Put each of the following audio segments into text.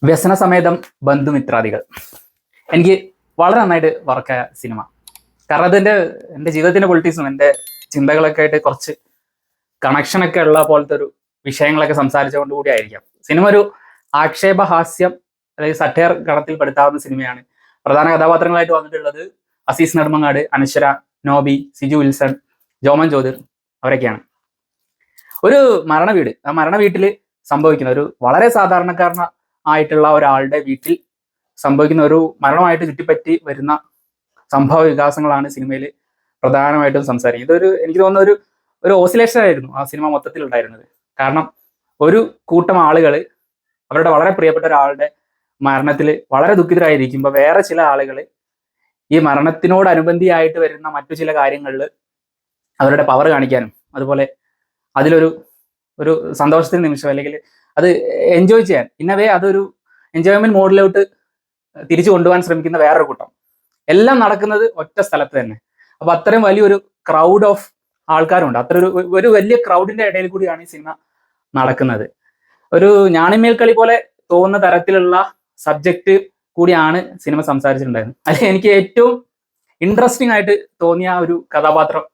വ്യസനസമേതം ബന്ധുമിത്രാദികൾ എനിക്ക് വളരെ നന്നായിട്ട് വർക്കായ സിനിമ. കാരണം അതിൻ്റെ എൻ്റെ ജീവിതത്തിൻ്റെ പൊളിറ്റിക്സും എൻ്റെ ചിന്തകളൊക്കെ ആയിട്ട് കുറച്ച് കണക്ഷനൊക്കെ ഉള്ള പോലത്തെ ഒരു വിഷയങ്ങളൊക്കെ സംസാരിച്ചുകൊണ്ട് കൂടി ആയിരിക്കാം. സിനിമ ഒരു ആക്ഷേപഹാസ്യം അതായത് സറ്റയർ ഗണത്തിൽ പെടുത്താവുന്ന സിനിമയാണ്. പ്രധാന കഥാപാത്രങ്ങളായിട്ട് വന്നിട്ടുള്ളത് അസീസ് നെടുമങ്ങാട്, അനശ്വര, നോബി, സിജു വിൽസൺ, ജോമൻ ജ്യോതിർ അവരൊക്കെയാണ്. ഒരു മരണവീട്, ആ മരണവീട്ടിൽ സംഭവിക്കുന്ന ഒരു വളരെ സാധാരണക്കാരന ആയിട്ടുള്ള ഒരാളുടെ വീട്ടിൽ സംഭവിക്കുന്ന ഒരു മരണമായിട്ട് ചുറ്റിപ്പറ്റി വരുന്ന സംഭവ വികാസങ്ങളാണ് സിനിമയിൽ പ്രധാനമായിട്ടും സംസാരിക്കുന്നത്. ഇതൊരു എനിക്ക് തോന്നുന്ന ഒരു ഓസിലേഷൻ ആയിരുന്നു ആ സിനിമ മൊത്തത്തിൽ ഉണ്ടായിരുന്നത്. കാരണം ഒരു കൂട്ടം ആളുകൾ അവരുടെ വളരെ പ്രിയപ്പെട്ട ഒരാളുടെ മരണത്തിൽ വളരെ ദുഃഖിതരായിരിക്കുമ്പോൾ വേറെ ചില ആളുകൾ ഈ മരണത്തിനോടനുബന്ധിയായിട്ട് വരുന്ന മറ്റു ചില കാര്യങ്ങളിൽ അവരുടെ പവർ കാണിക്കാനും അതുപോലെ അതിലൊരു ഒരു സന്തോഷത്തിന് നിമിഷം അല്ലെങ്കിൽ അത് എൻജോയ് ചെയ്യാൻ ഇന്നവേ അതൊരു എൻജോയ്മെന്റ് മോഡിലോട്ട് തിരിച്ചു കൊണ്ടുപോകാൻ ശ്രമിക്കുന്ന വേറൊരു കൂട്ടം. എല്ലാം നടക്കുന്നത് ഒറ്റ സ്ഥലത്ത് തന്നെ. അപ്പൊ അത്രയും വലിയൊരു ക്രൗഡ് ഓഫ് ആൾക്കാരുണ്ട്. അത്ര ഒരു വലിയ ക്രൗഡിന്റെ ഇടയിൽ കൂടിയാണ് ഈ സിനിമ നടക്കുന്നത്. ഒരു ഞാണിമേൽ കളി പോലെ തോന്നുന്ന തരത്തിലുള്ള സബ്ജക്റ്റ് കൂടിയാണ് സിനിമ സംസാരിച്ചിട്ടുണ്ടായിരുന്നത്. അതിൽ എനിക്ക് ഏറ്റവും ഇൻട്രസ്റ്റിംഗ് ആയിട്ട് തോന്നിയ ഒരു കഥാപാത്രം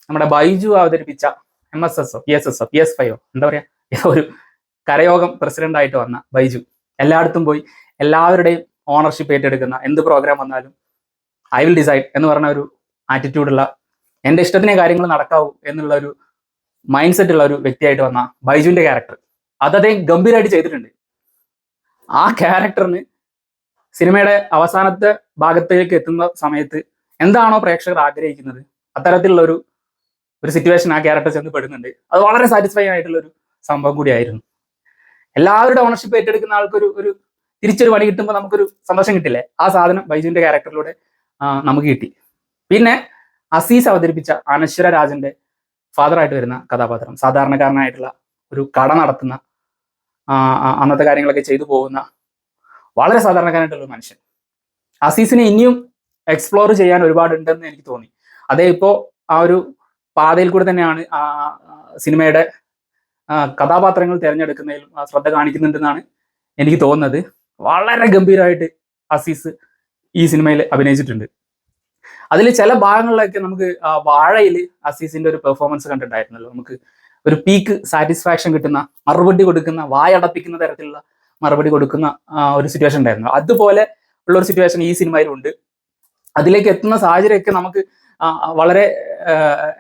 നമ്മുടെ ബൈജു അവതരിപ്പിച്ച MSS PSS PS5 എന്താ പറയാ, ഒരു കരയോഗം പ്രസിഡന്റ് ആയിട്ട് വന്ന ബൈജു എല്ലായിടത്തും പോയി എല്ലാവരുടെയും ഓണർഷിപ്പ് ഏറ്റെടുക്കുന്ന, എന്ത് പ്രോഗ്രാം വന്നാലും ഐ വിൽ ഡിസൈഡ് എന്ന് പറഞ്ഞ ഒരു ആറ്റിറ്റ്യൂഡുള്ള, എൻ്റെ ഇഷ്ടത്തിനെ കാര്യങ്ങൾ നടക്കാവൂ എന്നുള്ള ഒരു മൈൻഡ് സെറ്റ് ഉള്ള ഒരു വ്യക്തിയായിട്ട് വന്ന ബൈജുവിന്റെ ക്യാരക്ടർ അദ്ദേഹം ഗംഭീരമായിട്ട് ചെയ്തിട്ടുണ്ട്. ആ ക്യാരക്ടറിന് സിനിമയുടെ അവസാനത്തെ ഭാഗത്തേക്ക് എത്തുന്ന സമയത്ത് എന്താണോ പ്രേക്ഷകർ ആഗ്രഹിക്കുന്നത് അത്തരത്തിലുള്ള ഒരു സിറ്റുവേഷൻ ആ ക്യാരക്ടർ ചെന്ന് പെടുന്നുണ്ട്. അത് വളരെ സാറ്റിസ്ഫൈ ആയിട്ടുള്ള ഒരു സംഭവം കൂടിയായിരുന്നു. എല്ലാവരുടെ ഓണർഷിപ്പ് ഏറ്റെടുക്കുന്ന ആൾക്കൊരു തിരിച്ചൊരു പണി കിട്ടുമ്പോൾ നമുക്കൊരു സന്തോഷം കിട്ടില്ലേ, ആ സാധനം ബൈജുവിന്റെ ക്യാരക്ടറിലൂടെ നമുക്ക് കിട്ടി. പിന്നെ അസീസ് അവതരിപ്പിച്ച അനശ്വര രാജന്റെ ഫാദറായിട്ട് വരുന്ന കഥാപാത്രം, സാധാരണക്കാരനായിട്ടുള്ള ഒരു കട നടത്തുന്ന, അന്നത്തെ കാര്യങ്ങളൊക്കെ ചെയ്തു പോകുന്ന വളരെ സാധാരണക്കാരായിട്ടുള്ള ഒരു മനുഷ്യൻ. അസീസിനെ ഇനിയും എക്സ്പ്ലോർ ചെയ്യാൻ ഒരുപാടുണ്ടെന്ന് എനിക്ക് തോന്നി. അതേ ഇപ്പോൾ ആ ഒരു പാതയിൽ കൂടെ തന്നെയാണ് സിനിമയുടെ കഥാപാത്രങ്ങൾ തിരഞ്ഞെടുക്കുന്നതിലും ശ്രദ്ധ കാണിക്കുന്നുണ്ടെന്നാണ് എനിക്ക് തോന്നുന്നത്. വളരെ ഗംഭീരമായിട്ട് അസീസ് ഈ സിനിമയിൽ അഭിനയിച്ചിട്ടുണ്ട്. അതിൽ ചില ഭാഗങ്ങളിലൊക്കെ നമുക്ക് വാഴയിൽ അസീസിന്റെ ഒരു പെർഫോമൻസ് കണ്ടിട്ടുണ്ടായിരുന്നല്ലോ. നമുക്ക് ഒരു പീക്ക് സാറ്റിസ്ഫാക്ഷൻ കിട്ടുന്ന, മറുപടി കൊടുക്കുന്ന, വായടപ്പിക്കുന്ന തരത്തിലുള്ള മറുപടി കൊടുക്കുന്ന ഒരു സിറ്റുവേഷൻ ഉണ്ടായിരുന്നു. അതുപോലെ ഉള്ള ഒരു സിറ്റുവേഷൻ ഈ സിനിമയിലുണ്ട്. അതിലേക്ക് എത്തുന്ന സാഹചര്യമൊക്കെ നമുക്ക് വളരെ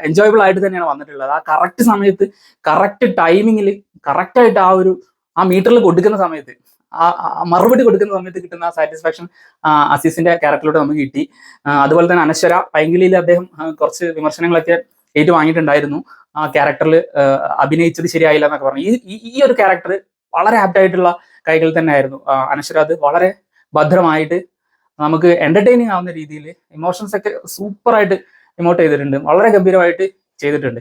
എൻജോയബിൾ ആയിട്ട് തന്നെയാണ് വന്നിട്ടുള്ളത്. ആ കറക്റ്റ് സമയത്ത് കറക്റ്റ് ടൈമിങ്ങിൽ കറക്റ്റായിട്ട് ആ മീറ്ററിൽ കൊടുക്കുന്ന സമയത്ത്, ആ മറുപടി കൊടുക്കുന്ന സമയത്ത് കിട്ടുന്ന ആ സാറ്റിസ്ഫാക്ഷൻ അസീസിന്റെ ക്യാരക്ടറിലൂടെ നമുക്ക് കിട്ടി. അതുപോലെ തന്നെ അനശ്വര പൈങ്കിളിയിൽ അദ്ദേഹം കുറച്ച് വിമർശനങ്ങളൊക്കെ ഏറ്റു വാങ്ങിയിട്ടുണ്ടായിരുന്നു. ആ ക്യാരക്ടറിൽ അഭിനയിച്ചത് ശരിയായില്ല എന്നൊക്കെ പറഞ്ഞു. ഈ ഒരു ക്യാരക്ടർ വളരെ ആപ്റ്റായിട്ടുള്ള കൈകളിൽ തന്നെ ആയിരുന്നു. അനശ്വര അത് വളരെ ഭദ്രമായിട്ട് നമുക്ക് എന്റർടൈനിങ് ആവുന്ന രീതിയിൽ ഇമോഷൻസ് ഒക്കെ സൂപ്പറായിട്ട് ഇമോട്ട് ചെയ്തിട്ടുണ്ട്, വളരെ ഗംഭീരമായിട്ട് ചെയ്തിട്ടുണ്ട്.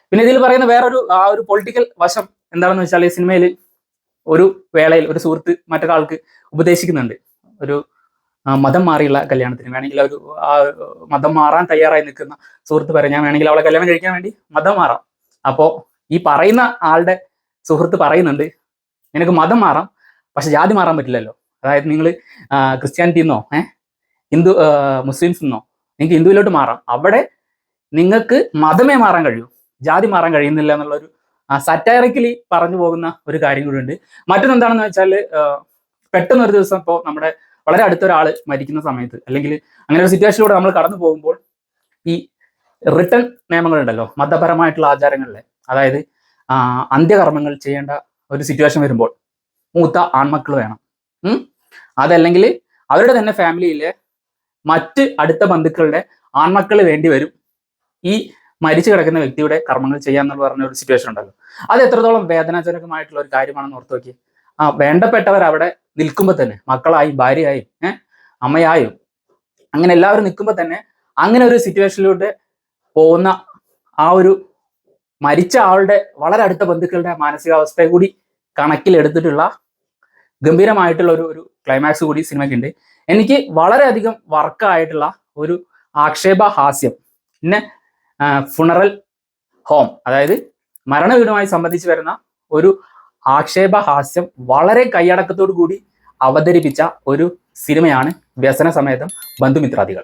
പിന്നെ ഇതിൽ പറയുന്ന വേറൊരു ഒരു പൊളിറ്റിക്കൽ വശം എന്താണെന്ന് വെച്ചാൽ, ഈ സിനിമയിൽ ഒരു വേളയിൽ ഒരു സുഹൃത്ത് മറ്റൊരാൾക്ക് ഉപദേശിക്കുന്നുണ്ട്, ഒരു മതം മാറിയുള്ള കല്യാണത്തിന് വേണമെങ്കിൽ ഒരു മതം മാറാൻ തയ്യാറായി നിൽക്കുന്ന സുഹൃത്ത് പറയാം, ഞാൻ വേണമെങ്കിൽ അവളെ കല്യാണം കഴിക്കാൻ വേണ്ടി മതം മാറാം. അപ്പോൾ ഈ പറയുന്ന ആളുടെ സുഹൃത്ത് പറയുന്നുണ്ട്, നിനക്ക് മതം മാറാം പക്ഷെ ജാതി മാറാൻ പറ്റില്ലല്ലോ. അതായത് നിങ്ങൾ ക്രിസ്ത്യാനിറ്റി എന്നോ മുസ്ലിംസ് എന്നോ നിങ്ങൾക്ക് ഹിന്ദുവിലോട്ട് മാറാം, അവിടെ നിങ്ങൾക്ക് മതമേ മാറാൻ കഴിയൂ, ജാതി മാറാൻ കഴിയുന്നില്ല എന്നുള്ളൊരു സറ്റയറിക്കലി പറഞ്ഞു പോകുന്ന ഒരു കാര്യം കൂടി ഉണ്ട്. മറ്റൊന്നെന്താണെന്ന് വെച്ചാൽ, പെട്ടെന്ന് ഒരു ദിവസം ഇപ്പോൾ നമ്മുടെ വളരെ അടുത്തൊരാൾ മരിക്കുന്ന സമയത്ത് അല്ലെങ്കിൽ അങ്ങനെ ഒരു സിറ്റുവേഷനിലൂടെ നമ്മൾ കടന്നു പോകുമ്പോൾ ഈ റിട്ടേൺ നിയമങ്ങളുണ്ടല്ലോ മതപരമായിട്ടുള്ള ആചാരങ്ങളിലെ, അതായത് അന്ത്യകർമ്മങ്ങൾ ചെയ്യേണ്ട ഒരു സിറ്റുവേഷൻ വരുമ്പോൾ മൂത്ത ആൺമക്കൾ വേണം, അതല്ലെങ്കിൽ അവരുടെ തന്നെ ഫാമിലിയിലെ മറ്റ് അടുത്ത ബന്ധുക്കളുടെ ആൺമക്കൾ വേണ്ടി വരും ഈ മരിച്ചു കിടക്കുന്ന വ്യക്തിയുടെ കർമ്മങ്ങൾ ചെയ്യാന്നുള്ള പറഞ്ഞ ഒരു സിറ്റുവേഷൻ ഉണ്ടല്ലോ. അത് എത്രത്തോളം വേദനാജനകമായിട്ടുള്ള ഒരു കാര്യമാണെന്ന് ഓർത്ത് നോക്കി. വേണ്ടപ്പെട്ടവർ അവിടെ നിൽക്കുമ്പോൾ തന്നെ, മക്കളായും ഭാര്യയായും അമ്മയായും അങ്ങനെ എല്ലാവരും നിൽക്കുമ്പോൾ തന്നെ അങ്ങനെ ഒരു സിറ്റുവേഷനിലൂടെ പോകുന്ന ആ ഒരു മരിച്ച ആളുടെ വളരെ അടുത്ത ബന്ധുക്കളുടെ മാനസികാവസ്ഥയെ കൂടി കണക്കിലെടുത്തിട്ടുള്ള ഗംഭീരമായിട്ടുള്ള ഒരു ക്ലൈമാക്സ് കൂടി സിനിമയ്ക്കുണ്ട്. എനിക്ക് വളരെയധികം വർക്കായിട്ടുള്ള ഒരു ആക്ഷേപഹാസ്യം. പിന്നെ ഫുണറൽ ഹോം, അതായത് മരണവീടുമായി സംബന്ധിച്ച് വരുന്ന ഒരു ആക്ഷേപഹാസ്യം വളരെ കൈയടക്കത്തോടു കൂടി അവതരിപ്പിച്ച ഒരു സിനിമയാണ് വ്യസന സമേതം ബന്ധുമിത്രാദികൾ.